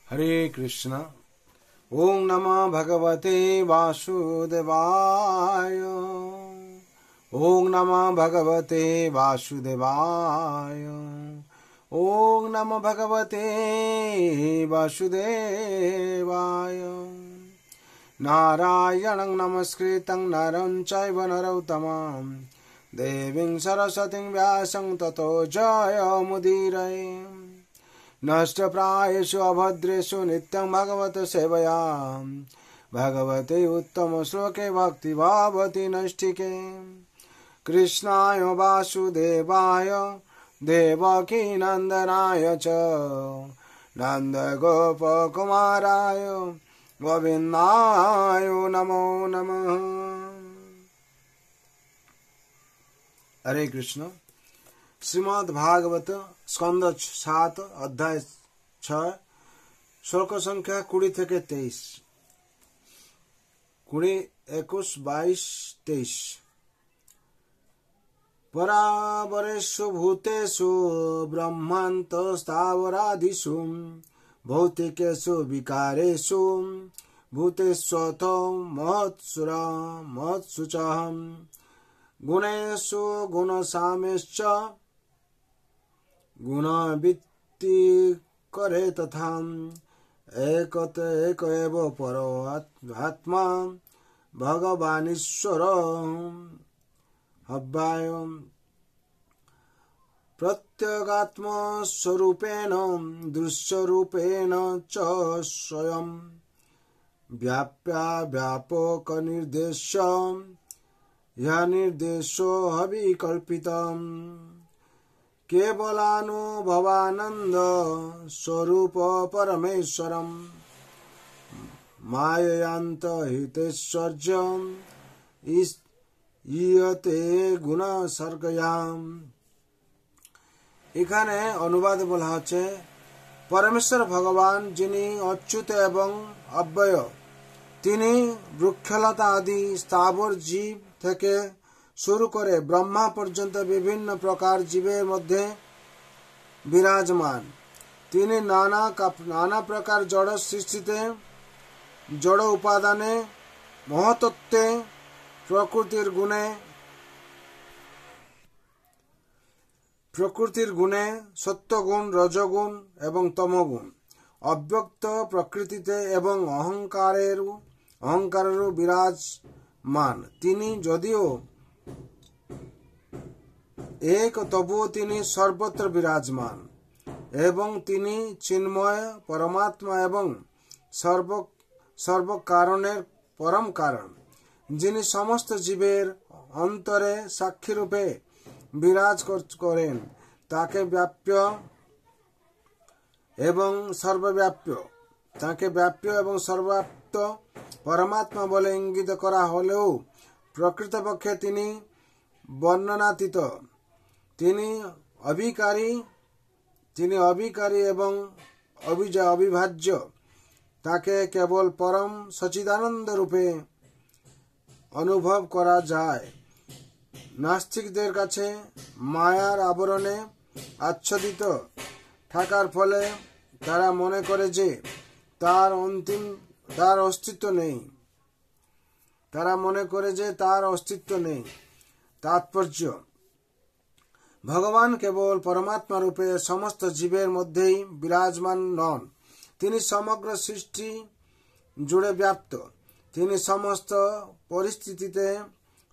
हरे कृष्णा। ओम नमः भगवते वासुदेवाय। ओम नमः भगवते वासुदेवाय। ओम नमः भगवते वासुदेवाय। नारायणं नमस्कृतं नरं चैव नरोत्तमं देवीं सरस्वतीं व्यासं ततो जयमुदीरये। नष्टप्रायेषु अभद्रेषु नित्यं भगवत सेवया भगवते उत्तम श्लोके भक्तिभावति नैष्ठिके। कृष्णाय वासुदेवाय देवकी नन्दनाय च नन्दगोपकुमाराय गोविन्दाय नमो नमः। हरे कृष्ण। श्रीमद् भागवत स्कंद 7 अध्याय 6 श्लोक संख्या 20 থেকে 23। 20, 21, 22, 23। परावरेषु भूतेषु ब्रह्मान्तस्थावरादिषु भौतिकेषु विकारेषु भूतेष्वतो महत्सु च गुणेषु गुणसामेश्च गुणवित्ति करे तथा एक एव परो आत्मा भगवानीश्वर हव्याय प्रत्यगात्मस्वरूपेण दृश्यरूपेण च स्वयं व्यापक निर्देश्य यह निर्देशो अविकल्पितम् केवलानुभवानंद स्वरूप परमेश्वरम माययांत हितेश्वर्यम ইয়তে গুণ সর্গয়াম। এখানে অনুবাদ বলা হচ্ছে পরমেশ্বর ভগবান যিনি অচ্যুত এবং অব্যয়, তিনি বৃক্ষলতা আদি স্থাবর জীব থেকে শুরু করে ব্রহ্মা পর্যন্ত বিভিন্ন প্রকার জীবের মধ্যে বিরাজমান। তিনি নানা প্রকার জড় সৃষ্টিতে, জড় উপাদানে, মহতত্ত্বে, প্রকৃতির গুণে সত্যগুণ, রজগুণ এবং তমগুণ, অব্যক্ত প্রকৃতিতে এবং অহংকারেরও বিরাজমান। তিনি যদিও এক, তবুও তিনি সর্বত্র বিরাজমান এবং তিনি চিন্ময় পরমাত্মা এবং সর্বকারণের পরম কারণ, যিনি সমস্ত জীবের অন্তরে সাক্ষীরূপে বিরাজ করেন। তাকে ব্যাপ্য এবং সর্বব্যাপ্ত পরমাত্মা বলে ইঙ্গিত করা হলেও প্রকৃতপক্ষে তিনি বর্ণনাতীত। তিনি অবিকারী এবং অবিভাজ্য। তাকে কেবল পরম সচিদানন্দ রূপে অনুভব করা যায়। নাস্তিকদের কাছে মায়ার আবরণে আচ্ছাদিত থাকার ফলে তারা মনে করে যে তার অস্তিত্ব নেই। তাৎপর্য: ভগবান কেবল পরমাত্মা রূপে সমস্ত জীবের মধ্যেই বিরাজমান নন, তিনি সমগ্র সৃষ্টি জুড়ে ব্যাপ্ত। তিনি সমস্ত পরিস্থিতিতে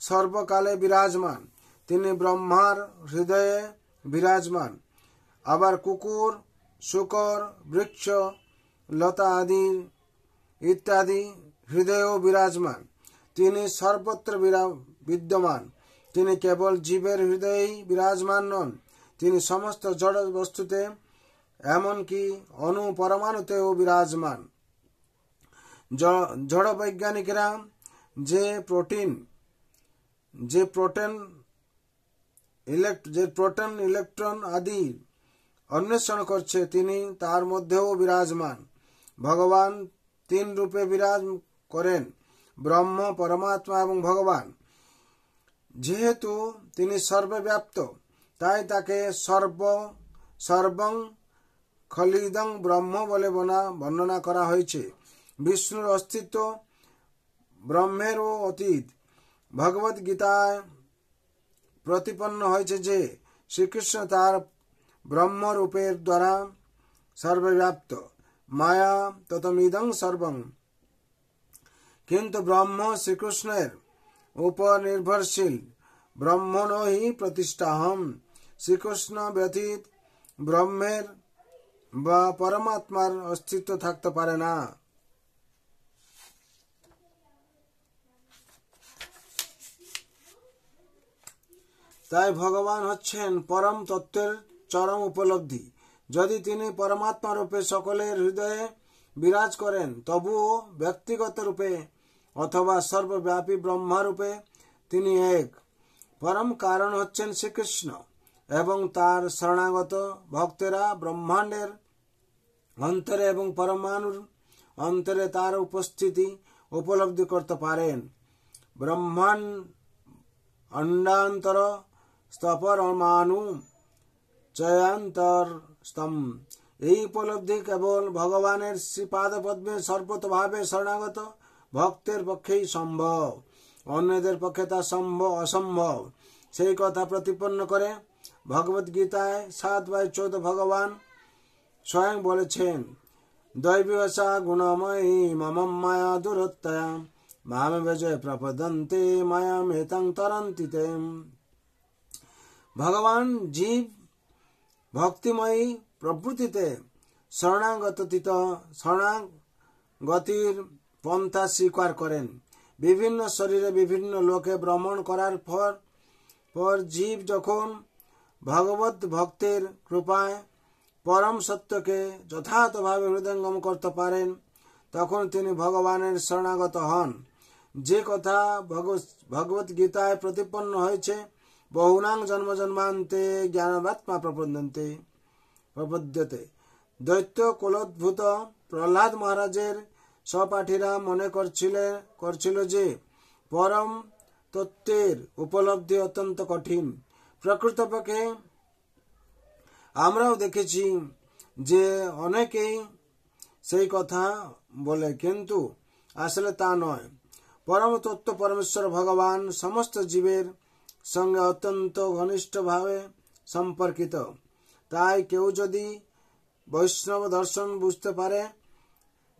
সর্বকালে বিরাজমান। তিনি ব্রহ্মার হৃদয়ে বিরাজমান, আবার কুকুর, শূকর, বৃক্ষ, লতা আদি ইত্যাদি হৃদয়েও বিরাজমান। তিনি সর্বত্র বিদ্যমান। তিনি কেবল জীবের হৃদয়েই বিরাজমান নন, তিনি সমস্ত জড় বস্তুতে, এমনকি অণু পরমাণুতেও বিরাজমান। জড় বৈজ্ঞানিকরা যে প্রোটন ইলেকট্রন আদি অন্বেষণ করছে, তিনি তার মধ্যেও বিরাজমান। ভগবান 3 রূপে বিরাজ করেন: ব্রহ্ম, পরমাত্মা এবং ভগবান। যেহেতু তিনি সর্বব্যাপ্ত, তাই তাকে সর্বং খলিদং ব্রহ্ম বলে বর্ণনা করা হয়েছে। বিষ্ণুর অস্তিত্ব ব্রহ্মেরও অতীত। ভগবত গীতায় প্রতিপন্ন হয়েছে যে শ্রীকৃষ্ণ তার ব্রহ্মরূপের দ্বারা সর্বব্যাপ্ত। মায়া ততমিদং সর্বং। কিন্তু ব্রহ্ম শ্রীকৃষ্ণের উপর নির্ভরশীল। ব্রহ্মণ হি প্রতিষ্ঠাহম। শ্রীকৃষ্ণ ব্যতীত ব্রহ্মের বা পরমাত্মার অস্তিত্ব থাকতে পারে না। তাই ভগবান হচ্ছেন পরম তত্ত্বের চরম উপলব্ধি। যদি তিনি পরমাত্মা রূপে সকলের হৃদয়ে বিরাজ করেন, তবুও ব্যক্তিগত রূপে অথবা সর্বব্যাপী ব্রহ্মা রূপে তিনি এক। পরম কারণ হচ্ছেন শ্রীকৃষ্ণ এবং তার শরণাগত ভক্তেরা ব্রহ্মাণ্ডের অন্তরে এবং পরমাণুর অন্তরে তার উপস্থিতি উপলব্ধি করতে পারেন। ব্রহ্মাণ্ড অণ্ডান্তর স্তপরমাণু চয়ান্তর স্তম। এই উপলব্ধি কেবল ভগবানের শ্রীপাদ পদ্মে সর্বতভাবে শরণাগত ভক্তের পক্ষেই সম্ভব। অন্যদের পক্ষে তা অসম্ভব। সেই কথা প্রতিপন্ন করে ভগবত গীতায় 7/14 ভগবান স্বয়ং বলেছেন, দৈবীবশা গুণময়ী মম মায়া দুরত্যয়া মাম বেজে প্রপদন্তে মায়ামেতাং তরন্তি তে। ভগবান জীব ভক্তিময়ী প্রবৃত্তিতে শরণাগতির পন্থা স্বীকার করেন। বিভিন্ন শরীরে বিভিন্ন লোকে ভ্রমণ করার পর জীব যখন ভগবত ভক্তের কৃপায় পরম সত্যকে যথাযথভাবে হৃদয়ঙ্গম করতে পারেন, তখন তিনি ভগবানের শরণাগত হন। যে কথা ভগবত গীতায় প্রতিপন্ন হয়েছে, বহুনাং জন্ম জন্মান্তে জ্ঞানবাত্মা প্রপদ্যতে। দৈত্য কুলোদ্ভূত প্রহ্লাদ মহারাজের সহপাঠীরা মনে করছিল যে পরম তত্ত্বের উপলব্ধি অত্যন্ত কঠিন। প্রকৃতপক্ষে আমরাও দেখেছি যে অনেকেই সেই কথা বলে, কিন্তু আসলে তা নয়। পরম তত্ত্ব পরমেশ্বর ভগবান সমস্ত জীবের সঙ্গে অত্যন্ত ঘনিষ্ঠভাবে সম্পর্কিত। তাই কেউ যদি বৈষ্ণব দর্শন বুঝতে পারে,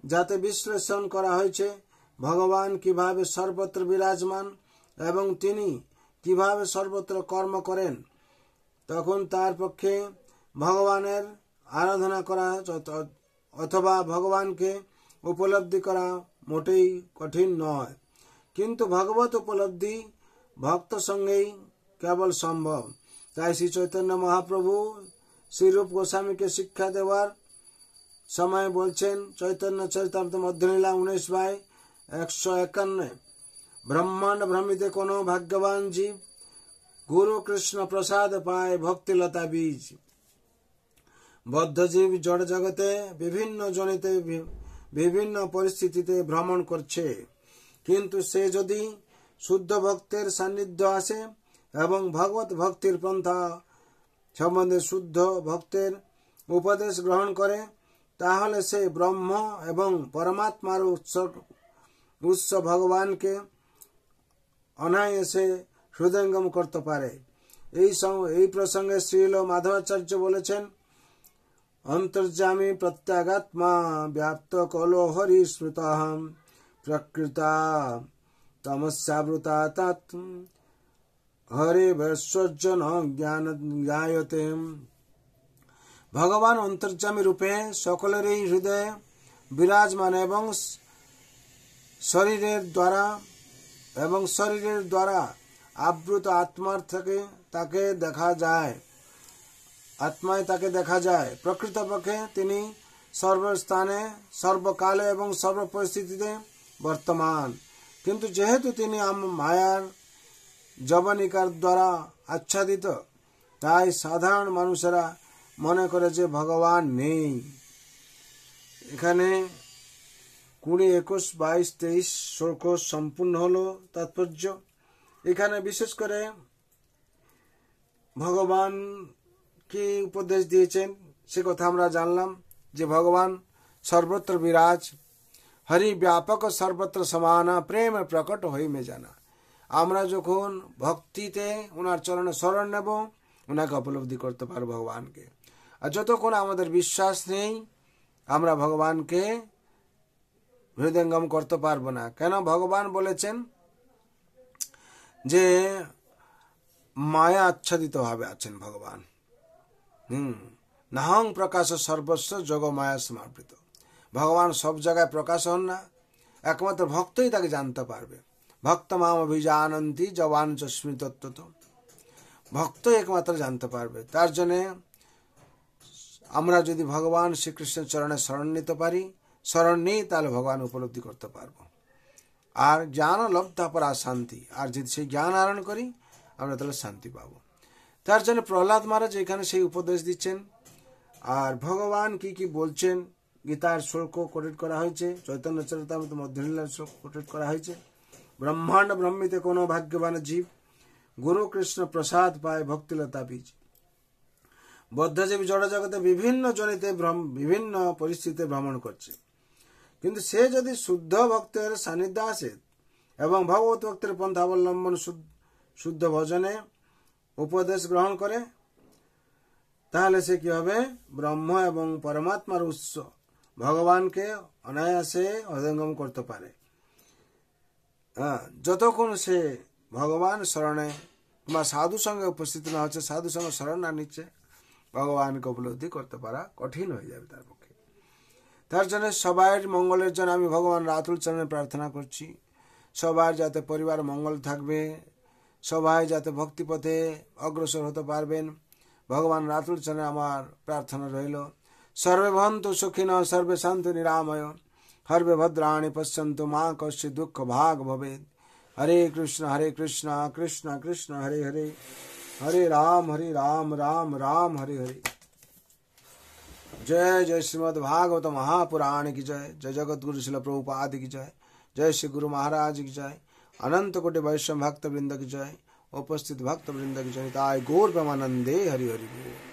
যাতে বিশ্লেষণ করা হয়েছে ভগবান কিভাবে সর্বত্র বিরাজমান এবং তিনি কিভাবে সর্বত্র কর্ম করেন, তখন তার পক্ষে ভগবানের আরাধনা করা অথবা ভগবানকে উপলব্ধি করা মোটেই কঠিন নয়। কিন্তু ভগবত উপলব্ধি ভক্ত সঙ্গেই কেবল সম্ভব। তাই শ্রী চৈতন্য মহাপ্রভু শ্রীরূপ গোস্বামীকে শিক্ষা দেওয়ার সময় বলছেন, চৈতন্য চরিতামৃত মধ্যলীলা 19/151, ব্রহ্মাণ্ড ভ্রমিতে কোনো ভাগ্যবান জীব গুরু কৃষ্ণ প্রসাদ পায় ভক্তিলতা বীজ। বদ্ধজীব জড় জগতে বিভিন্ন জনিতে বিভিন্ন পরিস্থিতিতে ভ্রমণ করছে, কিন্তু সে যদি শুদ্ধ ভক্তের সান্নিধ্য আসে এবং ভগবত ভক্তির পন্থা সম্বন্ধে শুদ্ধ ভক্তের উপদেশ গ্রহণ করে, তাহলে সে ব্রহ্ম এবং পরমাত্মার উৎস ভগবানকে অনায়াসে হৃদয়ঙ্গম করতে পারে। এই প্রসঙ্গে শ্রীল মাধবাচার্য বলেছেন, অন্তর্যামী প্রত্যাগাত্মা ব্যাপ্ত কলো হরি স্মৃতহম প্রকৃতা তমস্যাবৃতা তৎ হরে বৈশ্বর্জন জ্ঞান জ্ঞায়তে। ভগবান অন্তর্যামী রূপে সকলেরই হৃদয়ে বিরাজমান এবং শরীরের দ্বারা আবৃত আত্মায় তাকে দেখা যায়। প্রকৃতপক্ষে তিনি সর্বস্থানে, সর্বকালে এবং সর্বপরিস্থিতিতে বর্তমান। কিন্তু যেহেতু তিনি মায়ার জবনিকার দ্বারা আচ্ছাদিত, তাই সাধারণ মানুষেরা মনে করে যে ভগবান নেই। এখানে 20, 21, 22, 23 শ্লোক সম্পূর্ণ হলো তাৎপর্য। এখানে বিশেষ করে ভগবান কি উপদেশ দিয়েছেন সে কথা আমরা জানলাম যে ভগবান সর্বত্র বিরাজ, হরি ব্যাপক সর্বত্র সমানা, প্রেম প্রকট হইমে জানা। আমরা যখন ভক্তিতে ওনার চরণে শরণ নেব, ওনাকে উপলব্ধি করতে পারবো ভগবানকে। আর যতক্ষণ আমাদের বিশ্বাস নেই, আমরা ভগবানকে হৃদয়ঙ্গম করতে পারবো না। কেন? ভগবান বলেছেন যে মায়া আচ্ছাদিত ভাবে আছেন ভগবান। নাহং প্রকাশ সর্বস্ব যোগ মায়া সমর্পিত। ভগবান সব জায়গায় প্রকাশ হন না, একমাত্র ভক্তই তাকে জানতে পারবে। ভক্ত মাম অভিজানন্তি জবান চস্মি তত্ত্বত, ভক্ত একমাত্র জানতে পারবে। তার জন্য আমরা যদি ভগবান শ্রীকৃষ্ণের চরণে শরণ নিতে পারি, শরণ নিই, তাহলে ভগবান উপলব্ধি করতে পারবো। আর জ্ঞান লব্ধা পরা শান্তি, আর যদি সেই জ্ঞান আহরণ করি আমরা তাহলে শান্তি পাবো। তার জন্য প্রহ্লাদ মহারাজ এখানে সেই উপদেশ দিচ্ছেন। আর ভগবান কি কি বলছেন, গীতার শ্লোক কোটেট করা হয়েছে, চৈতন্য চরিতামৃত মধ্যলীলার শ্লোক কোটেট করা হয়েছে। ব্রহ্মাণ্ড ব্রহ্মিতে কোনো ভাগ্যবান জীব গুরু কৃষ্ণ প্রসাদ পায় ভক্তিলতা বীজ। বদ্ধজীবী জড় জগতে বিভিন্ন জনিতে বিভিন্ন পরিস্থিতিতে ভ্রমণ করছে, কিন্তু সে যদি শুদ্ধ ভক্তের সান্নিধ্য আসে এবং ভগবত ভক্তের পন্থা অবলম্বন শুদ্ধ ভজনে উপদেশ গ্রহণ করে, তাহলে সে কি হবে? ব্রহ্ম এবং পরমাত্মার উৎস ভগবানকে অনায়াসে হৃদয়ঙ্গম করতে পারে। যতক্ষণ সে ভগবান শরণে বা সাধু সঙ্গে উপস্থিত না হচ্ছে, সাধু সঙ্গে শরণ না নিচ্ছে, ভগবানকে উপলব্ধি করতে পারা কঠিন হয়ে যাবে তার পক্ষে। তার জন্য সবার মঙ্গলের জন্য আমি ভগবান রাতুল চরণে প্রার্থনা করছি। সবার যাতে পরিবার মঙ্গল থাকবে, সবাই যাতে ভক্তিপথে অগ্রসর হতে পারবেন, ভগবান রাতুল চরণে আমার প্রার্থনা রইল। সর্বে ভবন্তু সুখিনঃ, সর্বে সন্তু নিরাময়, হর্বে ভদ্রাণি পশ্যন্তু মা কশ্চিৎ দুঃখ ভাগ ভবেৎ। হরে কৃষ্ণ কৃষ্ণ কৃষ্ণ হরে হরে, হরে রাম রাম রাম হরে হরে। जय जय श्रीमद् भागवत महापुराण की जय, जय जगत गुरु शिल प्रभुपाद की जय, जय श्री गुरु महाराज की जय, अनंत कोटि वैष्णव भक्त वृंद की जय, उपस्थित भक्त वृंद की जय। ताय गौर प्रेमानंदे हरि हरि बोल।